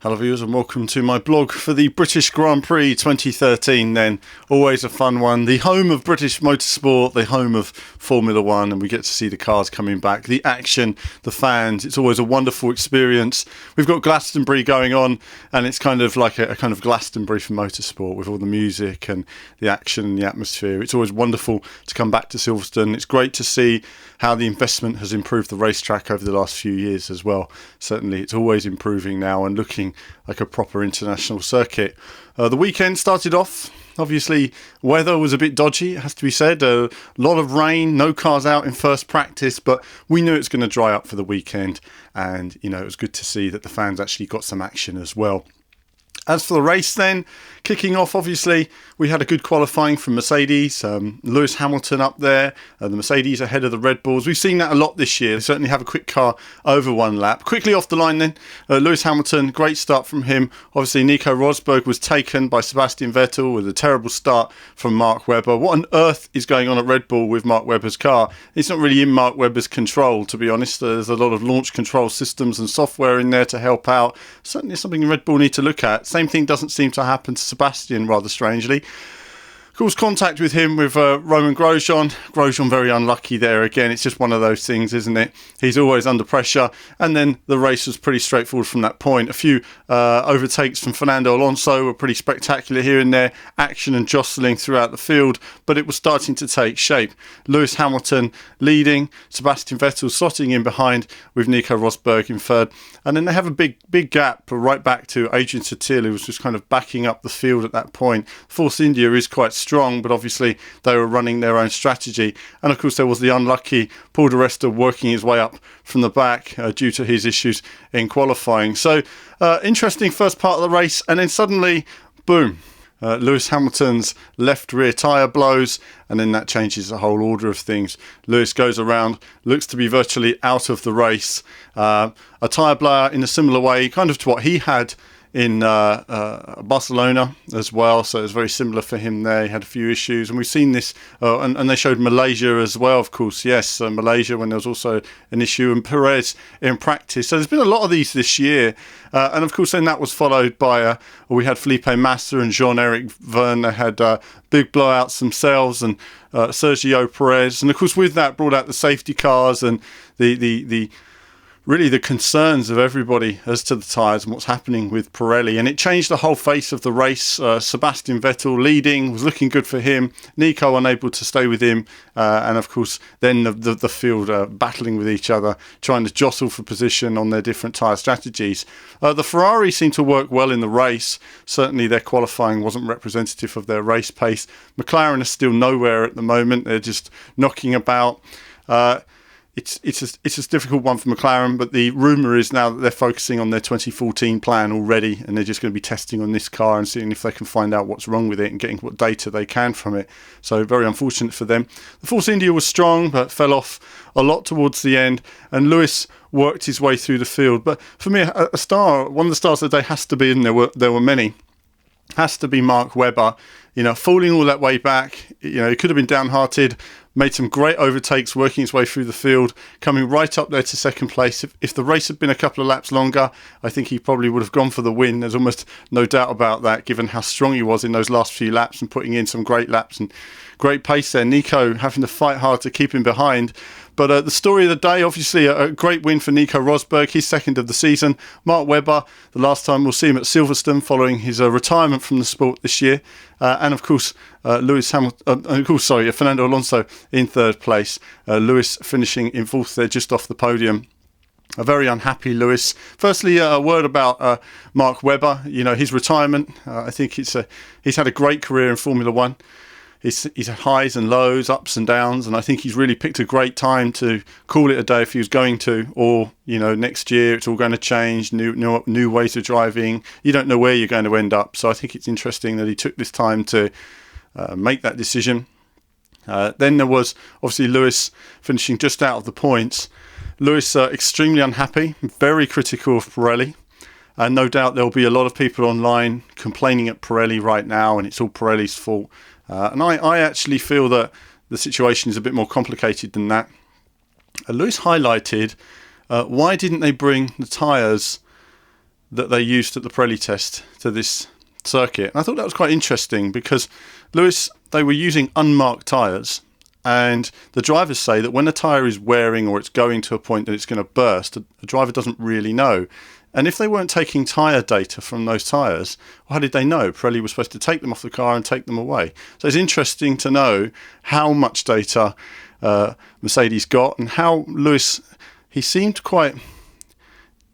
Hello viewers and welcome to my blog for the British Grand Prix 2013 then. Always a fun one. The home of British motorsport, the home of Formula One, and we get to see the cars coming back. The action, the fans, it's always a wonderful experience. We've got Glastonbury going on and it's kind of like a kind of Glastonbury for motorsport with all the music and the action and the atmosphere. It's always wonderful to come back to Silverstone. It's great to see how the investment has improved the racetrack over the last few years as well. Certainly it's always improving now and looking like a proper international circuit. The weekend started off, obviously weather was a bit dodgy, it has to be said. A lot of rain, no cars out in first practice, but we knew it's going to dry up for the weekend, and it was good to see that the fans actually got some action as well. As for the race then, kicking off, obviously, we had a good qualifying from Mercedes. Lewis Hamilton up there, the Mercedes ahead of the Red Bulls. We've seen that a lot this year. They certainly have a quick car over one lap. Quickly off the line then, Lewis Hamilton, great start from him. Obviously, Nico Rosberg was taken by Sebastian Vettel with a terrible start from Mark Webber. What on earth is going on at Red Bull with Mark Webber's car? It's not really in Mark Webber's control, to be honest. There's a lot of launch control systems and software in there to help out. Certainly something Red Bull need to look at. Same thing doesn't seem to happen to Sebastian, rather strangely. Of course, contact with him with Roman Grosjean. Grosjean very unlucky there again. It's just one of those things, isn't it? He's always under pressure. And then the race was pretty straightforward from that point. A few overtakes from Fernando Alonso were pretty spectacular here and there. Action and jostling throughout the field, but it was starting to take shape. Lewis Hamilton leading, Sebastian Vettel slotting in behind with Nico Rosberg in third. And then they have a big gap right back to Adrian Sutil, who was just kind of backing up the field at that point. Force India is quite strong, but obviously they were running their own strategy. And of course there was the unlucky Paul di Resta working his way up from the back due to his issues in qualifying. So interesting first part of the race, and then suddenly, boom. Lewis Hamilton's left rear tyre blows, and then that changes the whole order of things. Lewis goes around, looks to be virtually out of the race. A tyre blower in a similar way, kind of to what he had in Barcelona as well, so it was very similar for him there. He had a few issues, and we've seen this, and they showed Malaysia as well, of course, yes, Malaysia when there was also an issue, and Perez in practice. So there's been a lot of these this year, and of course then that was followed by, we had Felipe Massa and Jean-Eric Verne. They had big blowouts themselves, and Sergio Perez, and of course with that brought out the safety cars and the really the concerns of everybody as to the tyres and what's happening with Pirelli. And it changed the whole face of the race. Sebastian Vettel leading, was looking good for him. Nico unable to stay with him. And of course, then the field battling with each other, trying to jostle for position on their different tyre strategies. The Ferrari seemed to work well in the race. Certainly their qualifying wasn't representative of their race pace. McLaren are still nowhere at the moment. They're just knocking about. It's a difficult one for McLaren, but the rumour is now that they're focusing on their 2014 plan already, and they're just going to be testing on this car and seeing if they can find out what's wrong with it and getting what data they can from it. So very unfortunate for them. The Force India was strong, but fell off a lot towards the end, and Lewis worked his way through the field. But for me, a star, one of the stars of the day has to be, and there were many, has to be Mark Webber. Falling all that way back, he could have been downhearted, made some great overtakes, working his way through the field, coming right up there to second place. If the race had been a couple of laps longer, I think he probably would have gone for the win. There's almost no doubt about that, given how strong he was in those last few laps and putting in some great laps and great pace there. Nico having to fight hard to keep him behind. But the story of the day, obviously a great win for Nico Rosberg, his second of the season. Mark Webber, the last time we'll see him at Silverstone following his retirement from the sport this year. And of course, Fernando Alonso in third place. Lewis finishing in fourth there, just off the podium. A very unhappy Lewis. Firstly, a word about Mark Webber. His retirement. I think he's had a great career in Formula One. He's had highs and lows, ups and downs, and I think he's really picked a great time to call it a day if he was going to, or next year it's all going to change, new ways of driving. You don't know where you're going to end up, so I think it's interesting that he took this time to make that decision. Then there was obviously Lewis finishing just out of the points. Lewis extremely unhappy, very critical of Pirelli. And no doubt there'll be a lot of people online complaining at Pirelli right now, and it's all Pirelli's fault. And I actually feel that the situation is a bit more complicated than that. Lewis highlighted why didn't they bring the tyres that they used at the Pirelli test to this circuit. And I thought that was quite interesting because Lewis, they were using unmarked tyres, and the drivers say that when a tyre is wearing or it's going to a point that it's going to burst, the driver doesn't really know. And if they weren't taking tyre data from those tyres, well, how did they know? Pirelli was supposed to take them off the car and take them away. So it's interesting to know how much data Mercedes got, and how Lewis, he seemed quite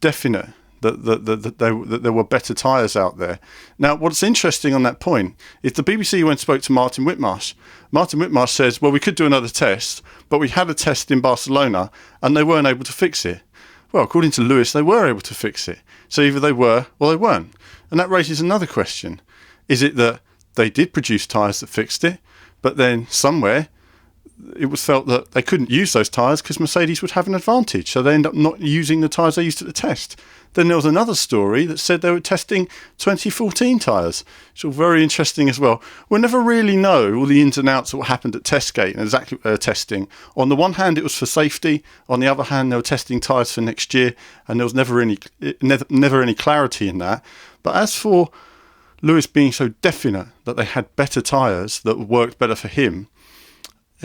definite that there were better tyres out there. Now, what's interesting on that point is the BBC went and spoke to Martin Whitmarsh. Martin Whitmarsh says, well, we could do another test, but we had a test in Barcelona and they weren't able to fix it. Well, according to Lewis, they were able to fix it. So either they were or they weren't. And that raises another question. Is it that they did produce tyres that fixed it, but then somewhere it was felt that they couldn't use those tyres because Mercedes would have an advantage, so they end up not using the tyres they used at the test? Then there was another story that said they were testing 2014 tyres, which was very interesting as well. We'll never really know all the ins and outs of what happened at Testgate and exactly what they were testing. On the one hand, it was for safety. On the other hand, they were testing tyres for next year, and there was never any clarity in that. But as for Lewis being so definite that they had better tyres that worked better for him,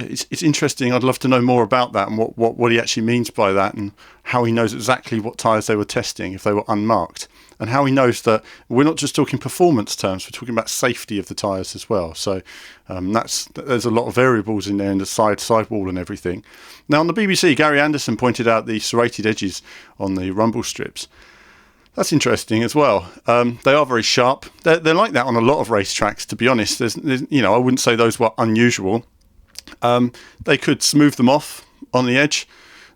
it's interesting. I'd love to know more about that and what he actually means by that, and how he knows exactly what tyres they were testing if they were unmarked, and how he knows that we're not just talking performance terms, we're talking about safety of the tyres as well. So there's a lot of variables in there, in the sidewall and everything. Now on the BBC, Gary Anderson pointed out the serrated edges on the rumble strips. That's interesting as well. They are very sharp. They're like that on a lot of racetracks, to be honest. There's I wouldn't say those were unusual. They could smooth them off on the edge.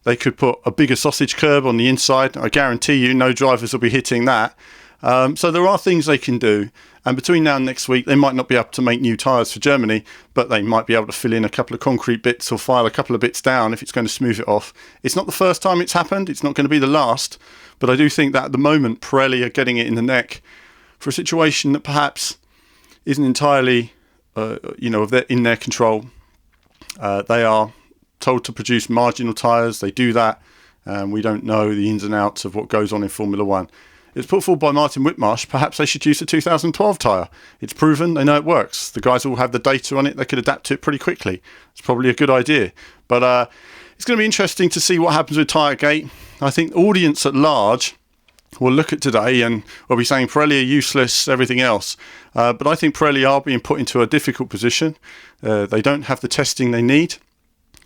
They could put a bigger sausage curb on the inside. I guarantee you no drivers will be hitting that. So there are things they can do. And between now and next week, they might not be able to make new tyres for Germany, but they might be able to fill in a couple of concrete bits or file a couple of bits down if it's going to smooth it off. It's not the first time it's happened. It's not going to be the last. But I do think that at the moment, Pirelli are getting it in the neck for a situation that perhaps isn't entirely, in their control. They are told to produce marginal tyres. They do that, and we don't know the ins and outs of what goes on in Formula One. It's put forward by Martin Whitmarsh. Perhaps they should use the 2012 tyre. It's proven. They know it works. The guys all have the data on it. They could adapt to it pretty quickly. It's probably a good idea. But it's going to be interesting to see what happens with Tyregate. I think the audience at large will look at today and will be saying Pirelli are useless, everything else. But I think Pirelli are being put into a difficult position. They don't have the testing they need.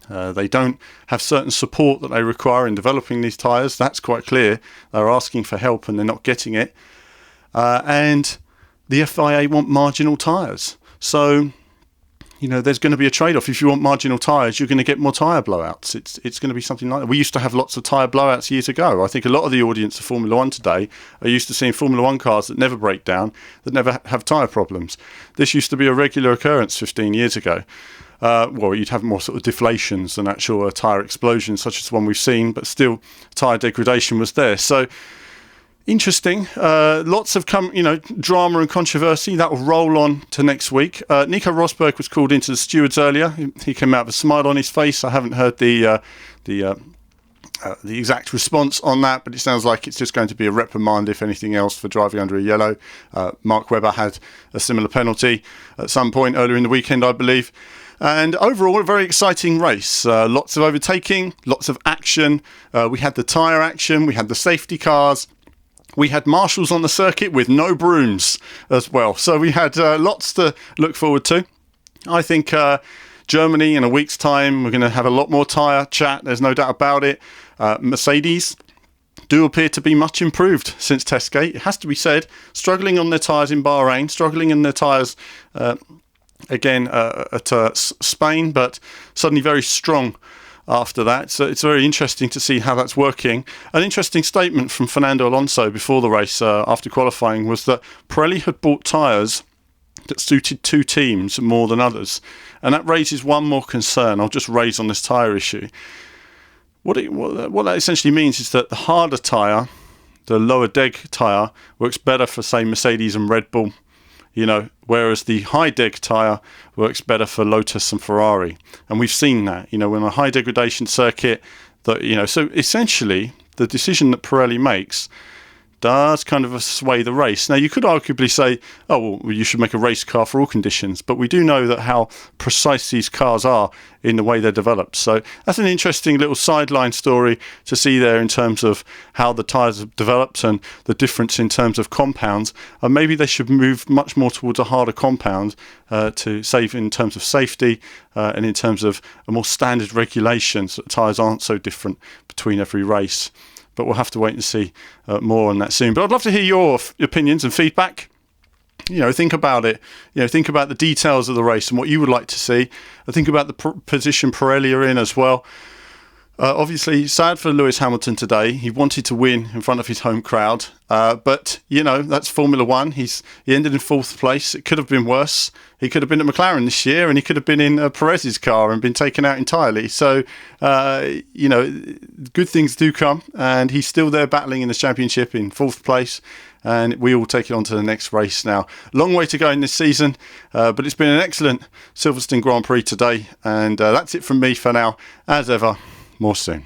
They don't have certain support that they require in developing these tyres. That's quite clear. They're asking for help and they're not getting it. And the FIA want marginal tyres. So, there's going to be a trade-off. If you want marginal tyres, you're going to get more tyre blowouts. It's going to be something like that. We used to have lots of tyre blowouts years ago. I think a lot of the audience of Formula One today are used to seeing Formula One cars that never break down, that never have tyre problems. This used to be a regular occurrence 15 years ago. You'd have more sort of deflations than actual tyre explosions, such as the one we've seen, but still tyre degradation was there. So, interesting. Lots of drama and controversy. That will roll on to next week. Nico Rosberg was called into the stewards earlier. He came out with a smile on his face. I haven't heard the exact response on that, but it sounds like it's just going to be a reprimand, if anything else, for driving under a yellow. Mark Webber had a similar penalty at some point earlier in the weekend, I believe. And overall, a very exciting race. Lots of overtaking, lots of action. We had the tyre action, we had the safety cars. We had marshals on the circuit with no brooms as well. So we had lots to look forward to. I think Germany in a week's time, we're going to have a lot more tyre chat. There's no doubt about it. Mercedes do appear to be much improved since Testgate. It has to be said, struggling on their tyres in Bahrain, struggling in their tyres again at Spain, but suddenly very strong after that. So it's very interesting to see how that's working. An interesting statement from Fernando Alonso before the race after qualifying was that Pirelli had bought tyres that suited two teams more than others. And that raises one more concern I'll just raise on this tyre issue. What that essentially means is that the harder tyre, the lower deg tyre, works better for, say, Mercedes and Red Bull, whereas the high deg tyre works better for Lotus and Ferrari. And we've seen that, when a high degradation circuit, so essentially the decision that Pirelli makes does kind of sway the race. Now, you could arguably say, oh, well, you should make a race car for all conditions, but we do know that how precise these cars are in the way they're developed. So that's an interesting little sideline story to see there in terms of how the tyres have developed and the difference in terms of compounds. And maybe they should move much more towards a harder compound to save in terms of safety and in terms of a more standard regulation, so that tyres aren't so different between every race. But we'll have to wait and see more on that soon. But I'd love to hear your opinions and feedback. Think about it. Think about the details of the race and what you would like to see. I think about the position Pirelli are in as well. Obviously, sad for Lewis Hamilton today. He wanted to win in front of his home crowd. But, that's Formula One. He ended in 4th place. It could have been worse. He could have been at McLaren this year and he could have been in Perez's car and been taken out entirely. So, good things do come. And he's still there battling in the championship in 4th place. And we will take it on to the next race now. Long way to go in this season. But it's been an excellent Silverstone Grand Prix today. And that's it from me for now. As ever, more soon.